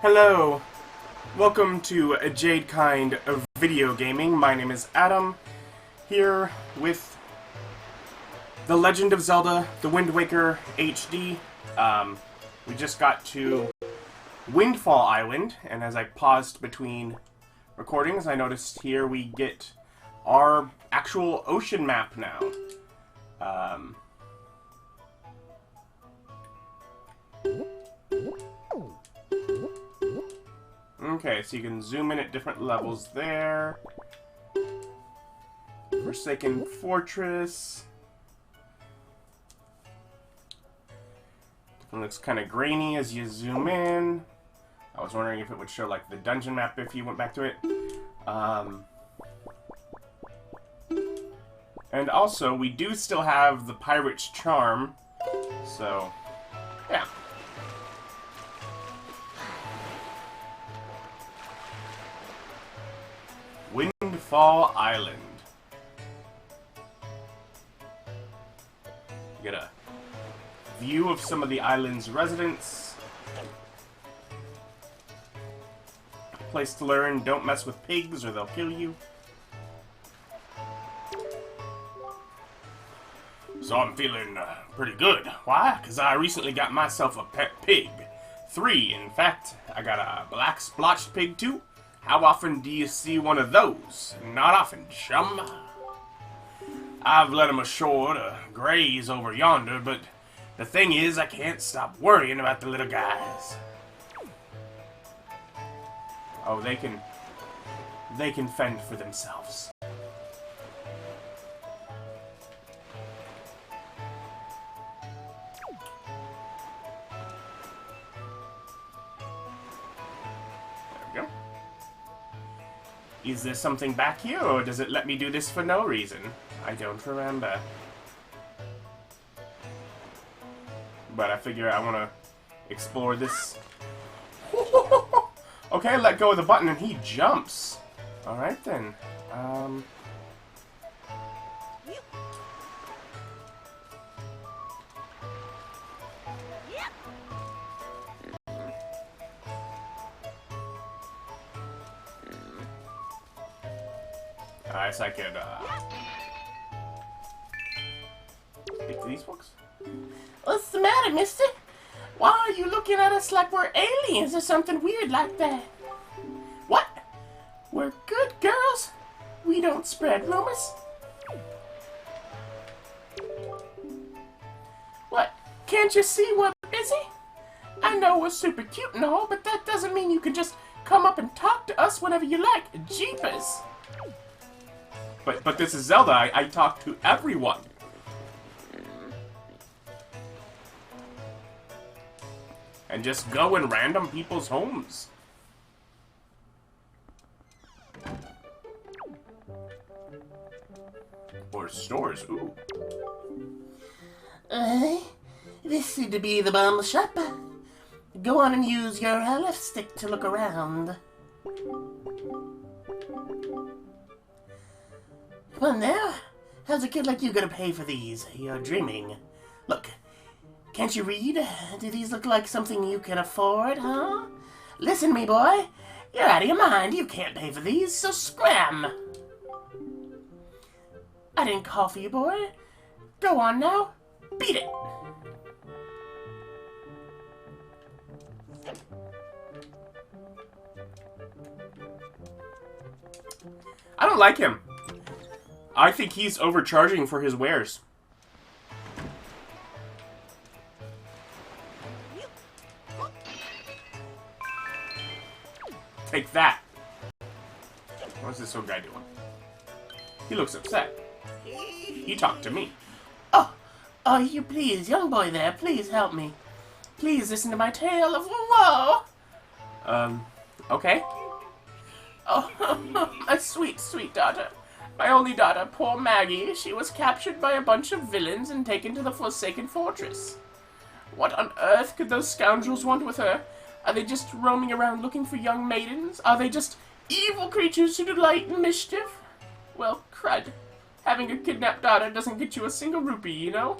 Hello, welcome to a Jade Kind of Video Gaming. My name is Adam, here with The Legend of Zelda, The Wind Waker HD. We just got to Windfall Island, and as I paused between recordings, I noticed here we get our actual ocean map now. Okay, so you can zoom in at different levels there. Forsaken Fortress. It looks kind of grainy as you zoom in. I was wondering if it would show like the dungeon map if you went back to it. And also, we do still have the Pirate's Charm. So, yeah. Windfall Island. You get a view of some of the island's residents. Place to learn, don't mess with pigs or they'll kill you. So I'm feeling pretty good. Why? Because I recently got myself a pet pig. 3, in fact. I got a black splotched pig too. How often do you see one of those? Not often, chum. I've let him ashore to graze over yonder, but the thing is, I can't stop worrying about the little guys. Oh, they can fend for themselves. Is there something back here, or does it let me do this for no reason? I don't remember. But I figure I want to explore this. Okay, let go of the button and he jumps. Alright then. Alright, so I could, speak to these folks? What's the matter, mister? Why are you looking at us like we're aliens or something weird like that? What? We're good girls? We don't spread rumors? What? Can't you see we're busy? I know we're super cute and all, but that doesn't mean you can just come up and talk to us whenever you like. Jeepers! But this is Zelda. I talk to everyone. And just go in random people's homes. Or stores, ooh. This seemed to be the bomb shop. Go on and use your left stick to look around. Come on now. How's a kid like you gonna pay for these? You're dreaming. Look, can't you read? Do these look like something you can afford, huh? Listen to me, boy. You're out of your mind. You can't pay for these, so scram. I didn't call for you, boy. Go on now. Beat it. I don't like him. I think he's overcharging for his wares. Take that. What's this old guy doing? He looks upset. He talked to me. Oh, you please, young boy there, please help me. Please listen to my tale of woe. Okay. Oh, my sweet, sweet daughter. My only daughter, poor Maggie, she was captured by a bunch of villains and taken to the Forsaken Fortress. What on earth could those scoundrels want with her? Are they just roaming around looking for young maidens? Are they just evil creatures who delight in mischief? Well, crud. Having a kidnapped daughter doesn't get you a single rupee, you know?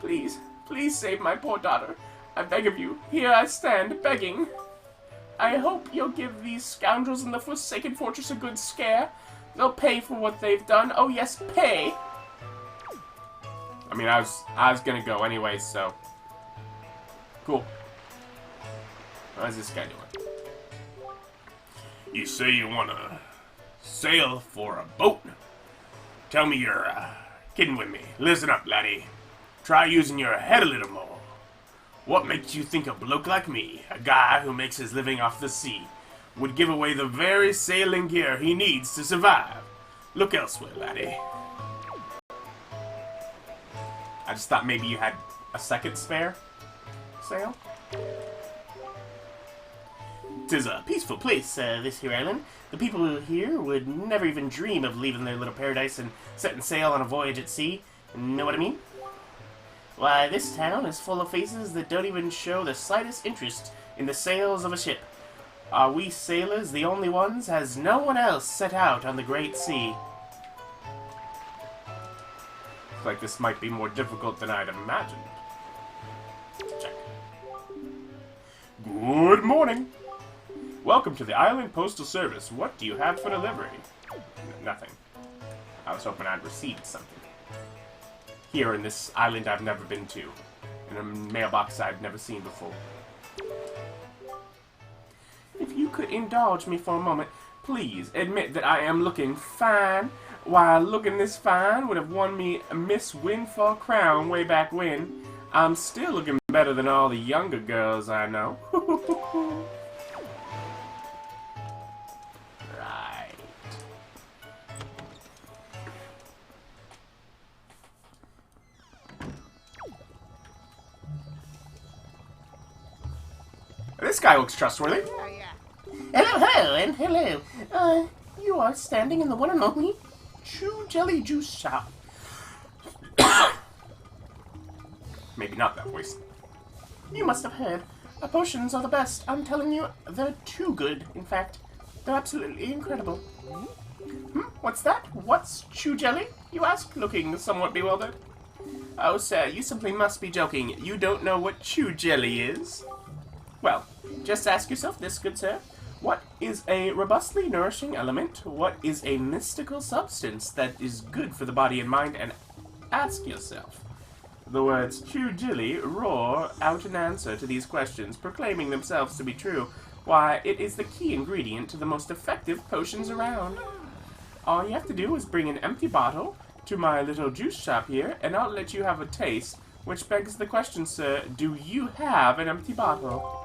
Please, please save my poor daughter. I beg of you. Here I stand, begging. I hope you'll give these scoundrels in the Forsaken Fortress a good scare. They'll pay for what they've done. Oh yes, pay! I mean, I was gonna go anyway, so... Cool. How's this guy doing? You say you wanna sail for a boat? Tell me you're kidding with me. Listen up, laddie. Try using your head a little more. What makes you think a bloke like me, a guy who makes his living off the sea, would give away the very sailing gear he needs to survive? Look elsewhere, laddie. I just thought maybe you had a second spare sail. 'Tis a peaceful place, this here island. The people here would never even dream of leaving their little paradise and setting sail on a voyage at sea. Know what I mean? Why, this town is full of faces that don't even show the slightest interest in the sails of a ship. Are we sailors the only ones? Has no one else set out on the great sea? Looks like this might be more difficult than I'd imagined. Check. Good morning. Welcome to the Island Postal Service. What do you have for delivery? Nothing. I was hoping I'd received something. Here in this island I've never been to. In a mailbox I've never seen before. If you could indulge me for a moment, please admit that I am looking fine. Why, looking this fine would have won me a Miss Windfall crown way back when. I'm still looking better than all the younger girls I know. Right. This guy looks trustworthy. Hello, hello, and hello. You are standing in the one and only True Jelly Juice Shop. Maybe not that voice. You must have heard. Our potions are the best. I'm telling you, they're too good, in fact. They're absolutely incredible. What's that? What's Chew Jelly? You ask, looking somewhat bewildered. Oh, sir, you simply must be joking. You don't know what Chew Jelly is? Well, just ask yourself this, good sir. What is a robustly nourishing element? What is a mystical substance that is good for the body and mind? And ask yourself. The words Chew Jelly roar out an answer to these questions, proclaiming themselves to be true. Why, it is the key ingredient to the most effective potions around. All you have to do is bring an empty bottle to my little juice shop here, and I'll let you have a taste. Which begs the question, sir, do you have an empty bottle?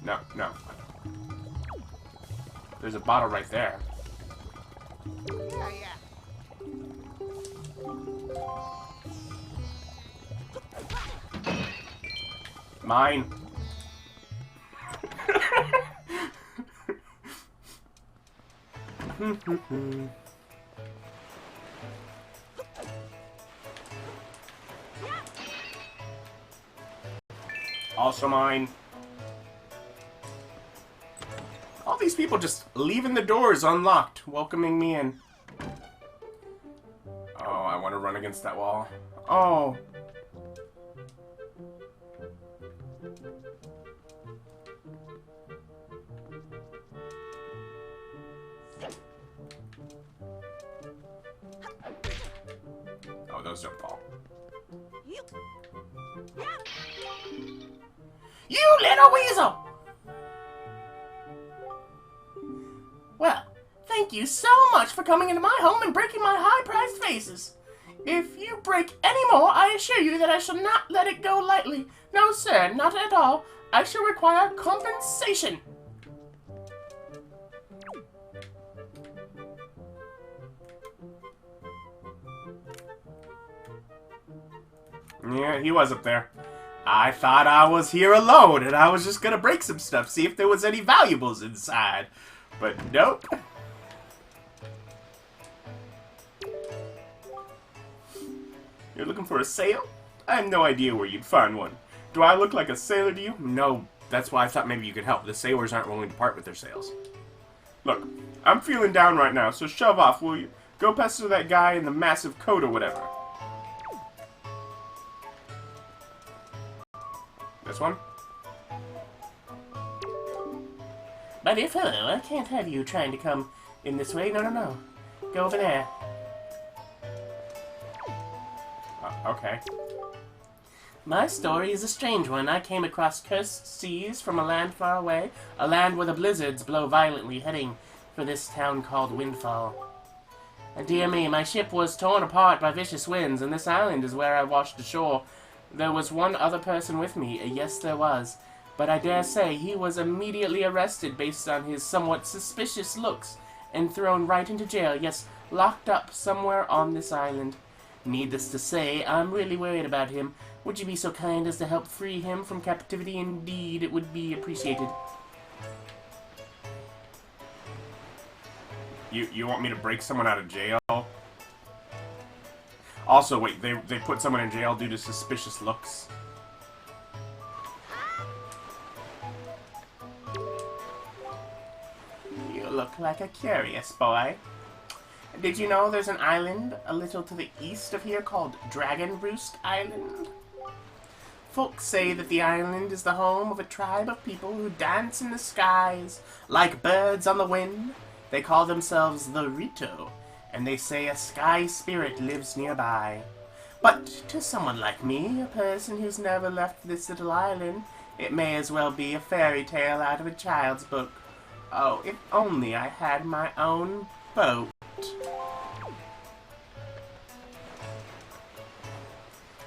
No, no. There's a bottle right there. Mine. Also mine. All these people just leaving the doors unlocked, welcoming me in. Oh, I want to run against that wall. Oh. Oh, those don't fall. You little weasel! Well, thank you so much for coming into my home and breaking my high-priced vases. If you break any more, I assure you that I shall not let it go lightly. No, sir, not at all. I shall require compensation. Yeah, he was up there. I thought I was here alone, and I was just gonna break some stuff, see if there was any valuables inside. But nope. You're looking for a sail? I have no idea where you'd find one. Do I look like a sailor to you? No, that's why I thought maybe you could help. The sailors aren't willing to part with their sails. Look, I'm feeling down right now, so shove off, will you? Go pester that guy in the massive coat or whatever. This one? My dear fellow, I can't have you trying to come in this way. No, no, no. Go over there. Okay. My story is a strange one. I came across cursed seas from a land far away, a land where the blizzards blow violently, heading for this town called Windfall. Dear me, my ship was torn apart by vicious winds, and this island is where I washed ashore. There was one other person with me, yes there was, but I dare say he was immediately arrested based on his somewhat suspicious looks, and thrown right into jail, yes, locked up somewhere on this island. Needless to say, I'm really worried about him. Would you be so kind as to help free him from captivity? Indeed, it would be appreciated. You want me to break someone out of jail? Also, wait, they put someone in jail due to suspicious looks? You look like a curious boy. Did you know there's an island a little to the east of here called Roost Island? Folks say that the island is the home of a tribe of people who dance in the skies like birds on the wind. They call themselves the Rito, and they say a sky spirit lives nearby. But to someone like me, a person who's never left this little island, it may as well be a fairy tale out of a child's book. Oh, if only I had my own boat.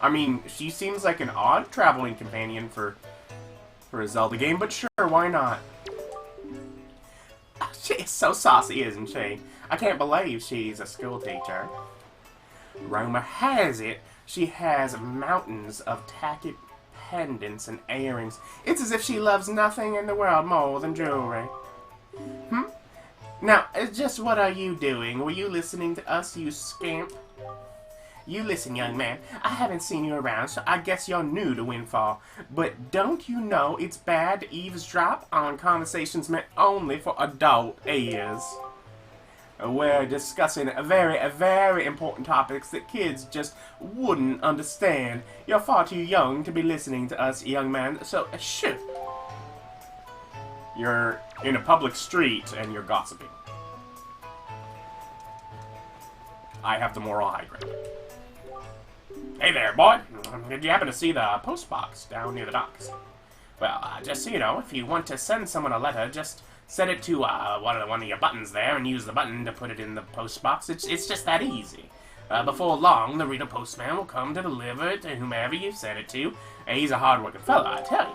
I mean, she seems like an odd traveling companion for a Zelda game, but sure, why not? She is so saucy, isn't she? I can't believe she's a school teacher. Rumor has it she has mountains of tacky pendants and earrings. It's as if she loves nothing in the world more than jewelry. Now, just what are you doing? Were you listening to us, you scamp? You listen, young man, I haven't seen you around, so I guess you're new to Windfall. But don't you know it's bad to eavesdrop on conversations meant only for adult ears? We're discussing very important topics that kids just wouldn't understand. You're far too young to be listening to us, young man, so shoo. You're in a public street and you're gossiping. I have the moral high ground. Hey there, boy. Did you happen to see the post box down near the docks? Well, just so you know, if you want to send someone a letter, just set it to one of your buttons there and use the button to put it in the post box. It's just that easy. Before long, the Rito postman will come to deliver it to whomever you send it to. He's a hard-working fella, I tell you.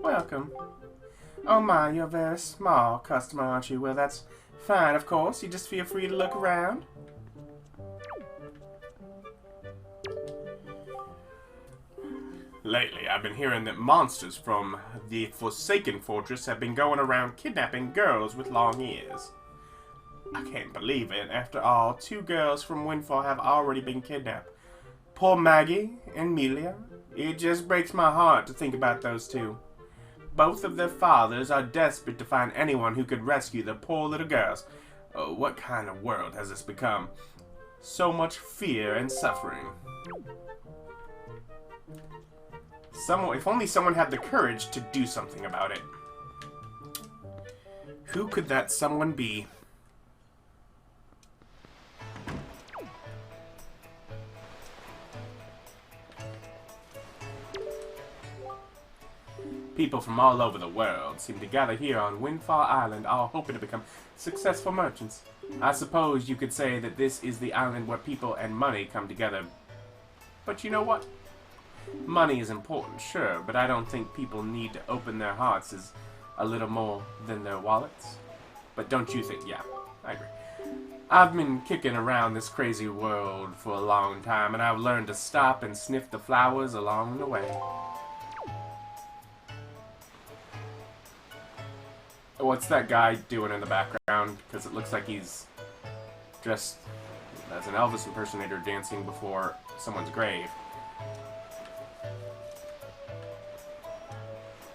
Welcome. Oh my, you're a very small customer, aren't you? Well, that's fine, of course. You just feel free to look around. Lately, I've been hearing that monsters from the Forsaken Fortress have been going around kidnapping girls with long ears. I can't believe it. After all, 2 girls from Windfall have already been kidnapped. Poor Maggie and Melia. It just breaks my heart to think about those 2. Both of their fathers are desperate to find anyone who could rescue the poor little girls. Oh, what kind of world has this become? So much fear and suffering. If only someone had the courage to do something about it. Who could that someone be? People from all over the world seem to gather here on Windfall Island, all hoping to become successful merchants. I suppose you could say that this is the island where people and money come together. But you know what? Money is important, sure, but I don't think people need to open their hearts as a little more than their wallets. But don't you think? Yeah, I agree. I've been kicking around this crazy world for a long time, and I've learned to stop and sniff the flowers along the way. What's that guy doing in the background? Because it looks like he's dressed as an Elvis impersonator dancing before someone's grave.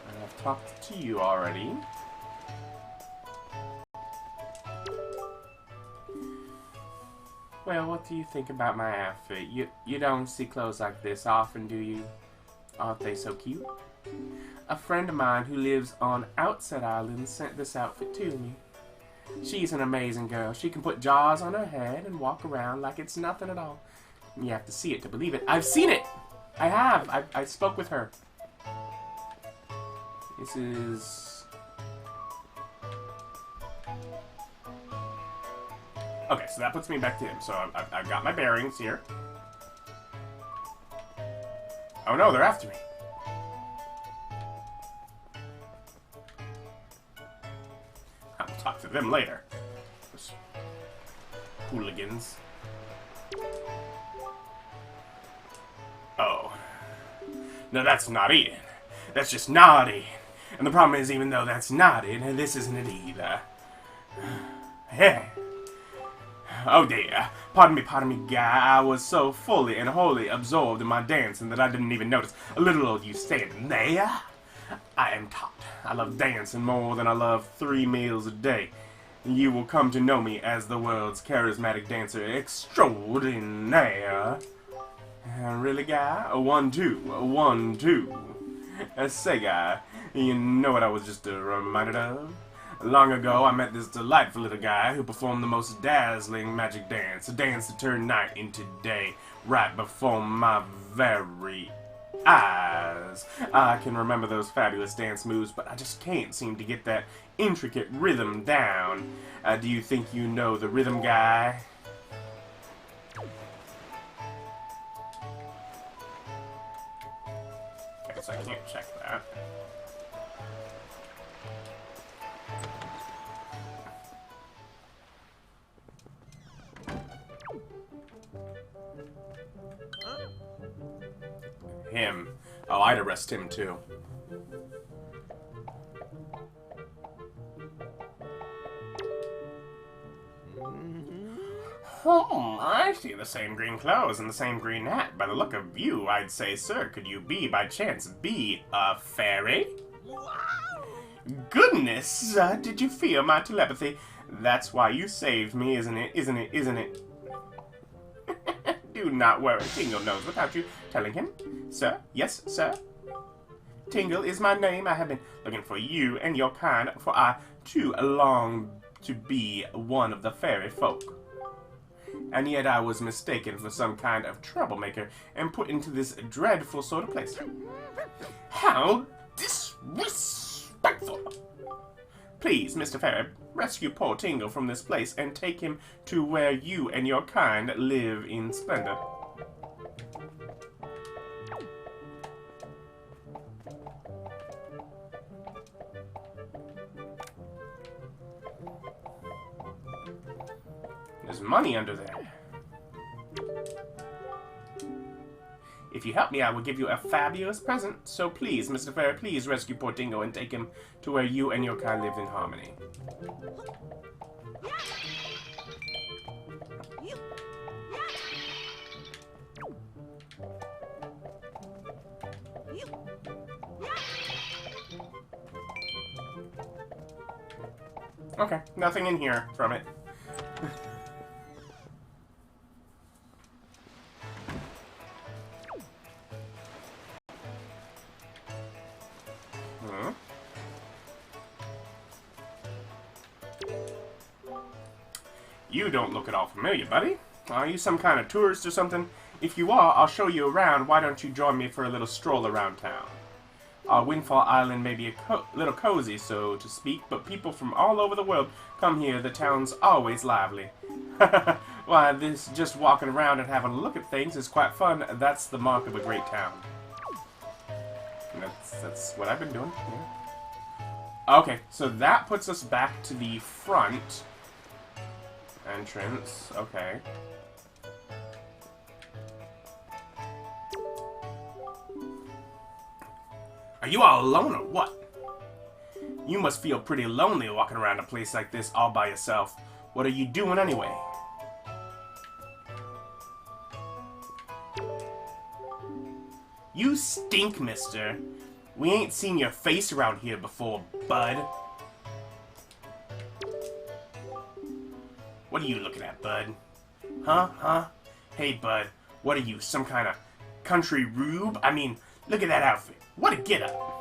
I have talked to you already. Well, what do you think about my outfit? You don't see clothes like this often, do you? Aren't they so cute? A friend of mine who lives on Outside Island sent this outfit to me. She's an amazing girl. She can put jaws on her head and walk around like it's nothing at all. You have to see it to believe it. I've seen it! I have! I spoke with her. This is... Okay, so that puts me back to him. So I've got my bearings here. Oh no, they're after me. I'll talk to them later. Those hooligans. Oh. No, that's not it. That's just not it. And the problem is, even though that's not it, this isn't it either. Hey. Oh dear. Pardon me, guy. I was so fully and wholly absorbed in my dancing that I didn't even notice a little old you standing there. I am taught. I love dancing more than I love 3 meals a day. You will come to know me as the world's charismatic dancer extraordinaire. Really, guy? 1, 2. 1, 2. Say, guy, you know what I was just reminded of? Long ago, I met this delightful little guy who performed the most dazzling magic dance, a dance that turned night into day, right before my very eyes. I can remember those fabulous dance moves, but I just can't seem to get that intricate rhythm down. Do you think you know the rhythm, guy? I guess I can't check that. Him. Oh, I'd arrest him too. Oh, I see the same green clothes and the same green hat. By the look of you, I'd say, sir, could you by chance be a fairy? Goodness, did you feel my telepathy? That's why you saved me, isn't it? Isn't it? Isn't it? Do not worry, Tingle knows without you telling him. Sir? Yes, sir? Tingle is my name. I have been looking for you and your kind, for I, too, long to be one of the fairy folk. And yet I was mistaken for some kind of troublemaker and put into this dreadful sort of place. How disrespectful! Please, Mr. Fairy, rescue poor Tingle from this place and take him to where you and your kind live in splendor. There's money under there. If you help me, I will give you a fabulous present. So please, Mr. Fairy, please rescue poor Dingo and take him to where you and your kind live in harmony. Okay, nothing in here from it. You don't look at all familiar, buddy. Are you some kind of tourist or something? If you are, I'll show you around. Why don't you join me for a little stroll around town? Our Windfall Island may be a little cozy, so to speak, but people from all over the world come here. The town's always lively. Why, this just walking around and having a look at things is quite fun. That's the mark of a great town. And that's what I've been doing. Yeah. Okay, so that puts us back to the front entrance. Okay. Are you all alone or what? You must feel pretty lonely walking around a place like this all by yourself. What are you doing anyway? You stink, mister. We ain't seen your face around here before, bud. What are you looking at, bud? Huh? Hey, bud, what are you, some kind of country rube? I mean, look at that outfit. What a get-up.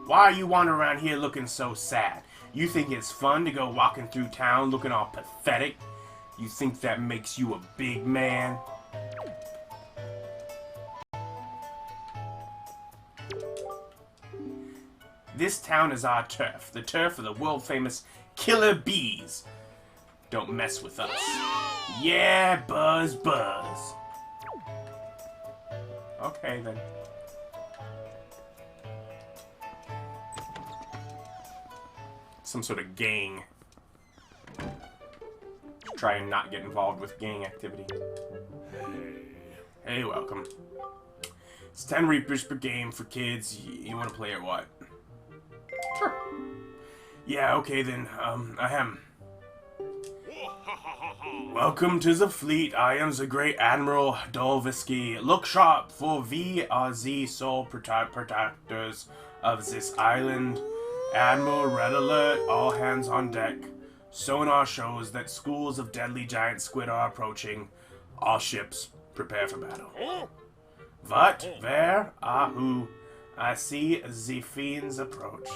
Why are you wandering around here looking so sad? You think it's fun to go walking through town looking all pathetic? You think that makes you a big man? This town is our turf, the turf of the world-famous killer bees. Don't mess with us. Yeah, buzz. Okay, then. Some sort of gang. Try and not get involved with gang activity. Hey, welcome. It's 10 Reapers per game for kids. You want to play or what? Sure. Yeah, okay then. Ahem. Welcome to the fleet. I am the great Admiral Dolvisky. Look sharp, for we are the sole protectors of this island. Admiral, red alert, all hands on deck. Sonar shows that schools of deadly giant squid are approaching. All ships, prepare for battle. What? Where? Who? I see the fiends approach.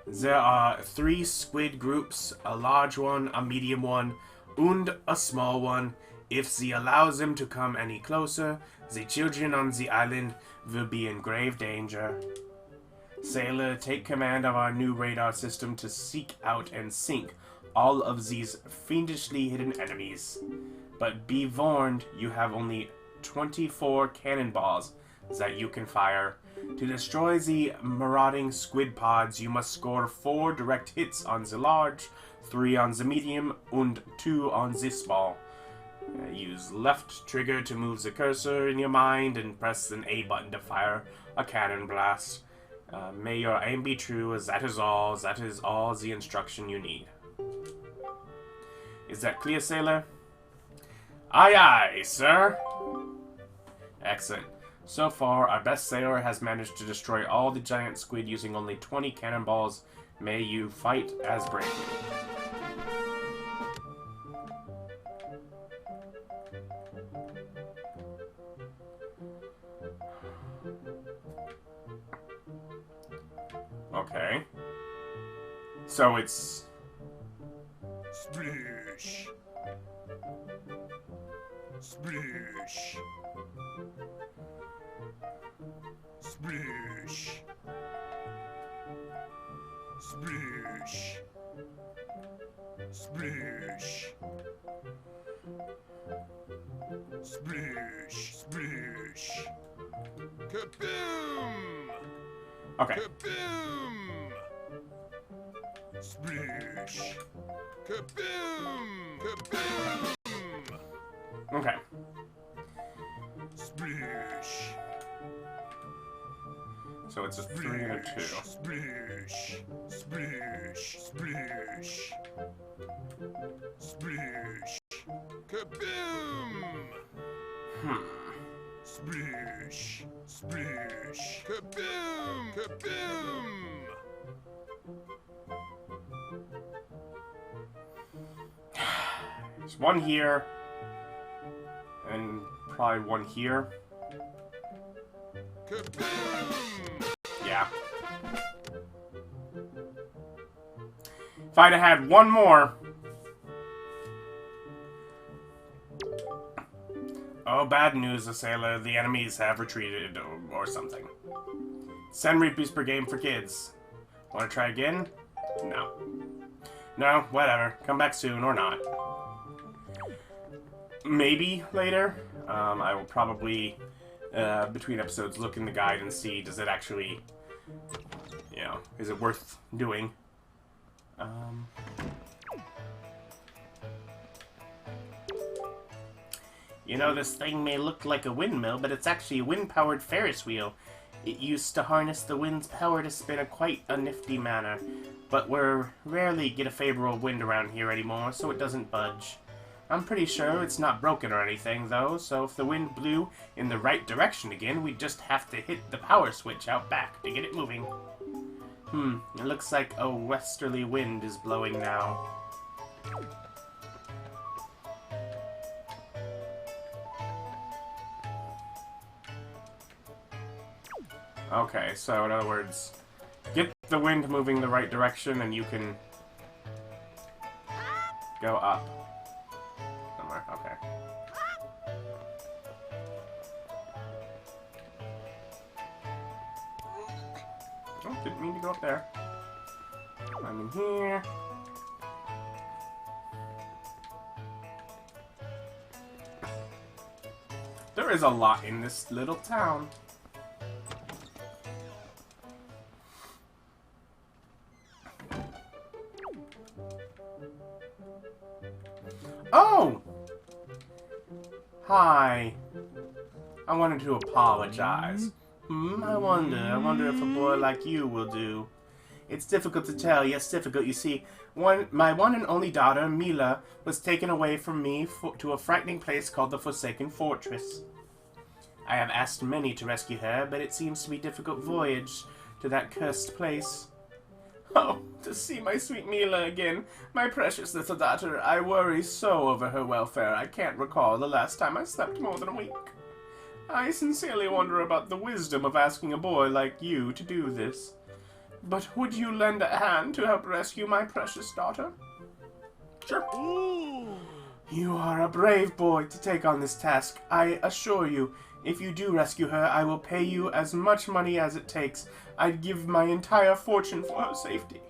There are 3 squid groups, a large one, a medium one, and a small one. If they allows them to come any closer, the children on the island will be in grave danger. Sailor, take command of our new radar system to seek out and sink all of these fiendishly hidden enemies. But be warned, you have only 24 cannonballs that you can fire. To destroy the marauding squid pods, you must score 4 direct hits on the large, 3 on the medium, and 2 on the small. Use left trigger to move the cursor in your mind, and press an A button to fire a cannon blast. May your aim be true, as that is all the instruction you need. Is that clear, sailor? Aye, aye, sir. Excellent. So far, our best sailor has managed to destroy all the giant squid using only 20 cannonballs. May you fight as bravely. Okay. So it's... Splish. Splish. Splish. Splish. Splish. Splish. Splish. Kaboom! Okay. Kaboom! Splish. Kaboom! Kaboom! Okay. Splish. So it's a 3 and a 2. Splish. Splish. Splish. Splish. Kaboom! Splish. Splish. Kaboom! Kaboom! There's one here. And probably one here. Kaboom! Yeah. If I'd have had one more... Oh, bad news, the sailor. The enemies have retreated, or something. 10 rupees per game for kids. Want to try again? No. No, whatever. Come back soon, or not. Maybe later. I will probably, between episodes, look in the guide and see, does it actually, you know, is it worth doing? You know, this thing may look like a windmill, but it's actually a wind-powered Ferris wheel. It used to harness the wind's power to spin quite a nifty manner, but we rarely get a favorable wind around here anymore, so it doesn't budge. I'm pretty sure it's not broken or anything, though, so if the wind blew in the right direction again, we'd just have to hit the power switch out back to get it moving. It looks like a westerly wind is blowing now. Okay, so in other words, get the wind moving the right direction and you can go up. Somewhere, okay. Oh, didn't mean to go up there. I'm in here. There is a lot in this little town. Oh! Hi. I wanted to apologize. I wonder if a boy like you will do. It's difficult to tell, yes, difficult. You see, my one and only daughter, Mila, was taken away from me to a frightening place called the Forsaken Fortress. I have asked many to rescue her, but it seems to be a difficult voyage to that cursed place. Oh, to see my sweet Mila again, my precious little daughter. I worry so over her welfare, I can't recall the last time I slept more than a week. I sincerely wonder about the wisdom of asking a boy like you to do this. But would you lend a hand to help rescue my precious daughter? Sure. Ooh. You are a brave boy to take on this task. I assure you, if you do rescue her, I will pay you as much money as it takes. I'd give my entire fortune for her safety.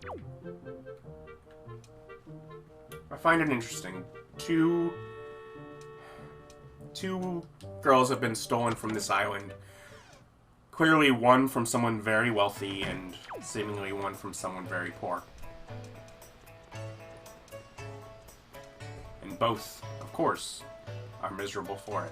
I find it interesting. Two girls have been stolen from this island. Clearly one from someone very wealthy and seemingly one from someone very poor. And both, of course, are miserable for it.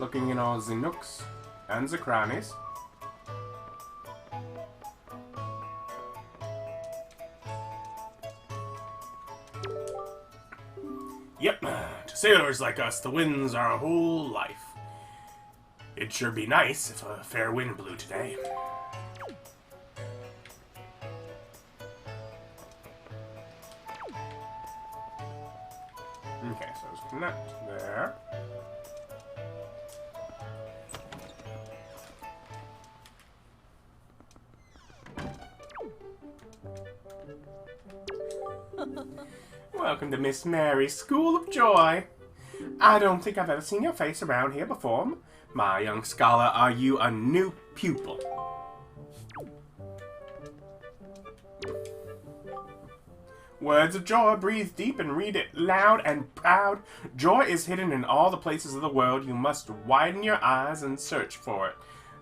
Looking in all the nooks and the crannies. Yep, to sailors like us, the winds are a whole life. It'd sure be nice if a fair wind blew today. Okay, so let's connect there. Welcome to Miss Mary's School of Joy. I don't think I've ever seen your face around here before. My young scholar, are you a new pupil? Words of joy, breathe deep and read it loud and proud. Joy is hidden in all the places of the world. You must widen your eyes and search for it.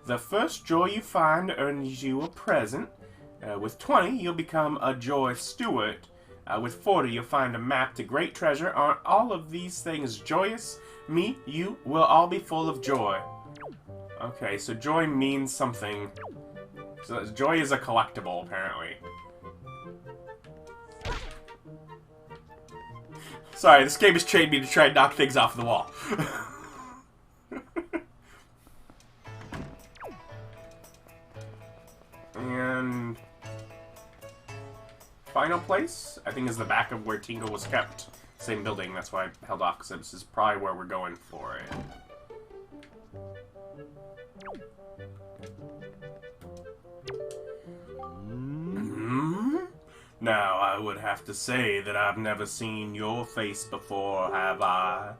The first joy you find earns you a present. With 20, you'll become a joy steward. With 40, you'll find a map to great treasure. Aren't all of these things joyous? Me, you, will all be full of joy. Okay, so joy means something. So joy is a collectible, apparently. Sorry, this game has trained me to try and knock things off the wall. And final place, I think, is the back of where Tingle was kept. Same building, that's why I held off, because this is probably where we're going for it. Now, I would have to say that I've never seen your face before, have I?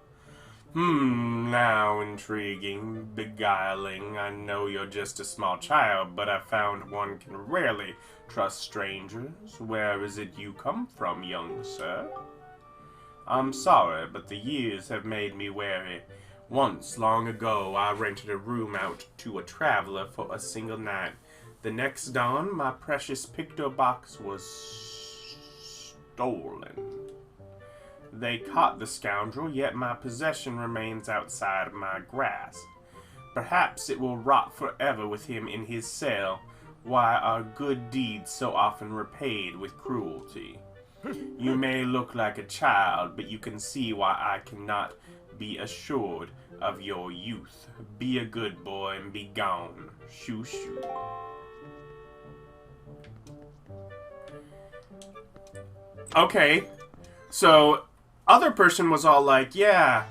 Now intriguing, beguiling. I know you're just a small child, but I've found one can rarely trust strangers. Where is it you come from, young sir? I'm sorry, but the years have made me wary. Once, long ago, I rented a room out to a traveler for a single night. The next dawn, my precious picture box was stolen. They caught the scoundrel, yet my possession remains outside of my grasp. Perhaps it will rot forever with him in his cell. Why are good deeds so often repaid with cruelty? You may look like a child, but you can see why I cannot be assured of your youth. Be a good boy and be gone. Shoo shoo. Okay, so other person was all like, yeah,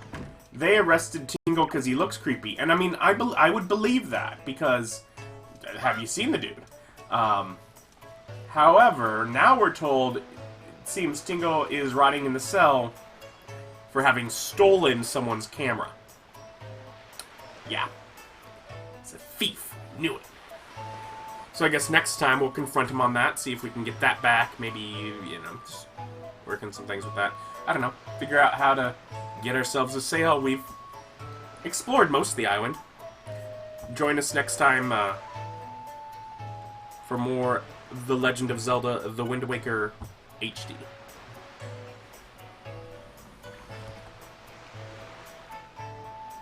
they arrested Tingle because he looks creepy. And I mean, I would believe that, because have you seen the dude? However, now we're told it seems Tingle is rotting in the cell for having stolen someone's camera. Yeah. It's a thief. Knew it. So I guess next time we'll confront him on that, see if we can get that back. Maybe, you know, just working some things with that. I don't know. Figure out how to get ourselves a sail. We've explored most of the island. Join us next time for more The Legend of Zelda: The Wind Waker HD.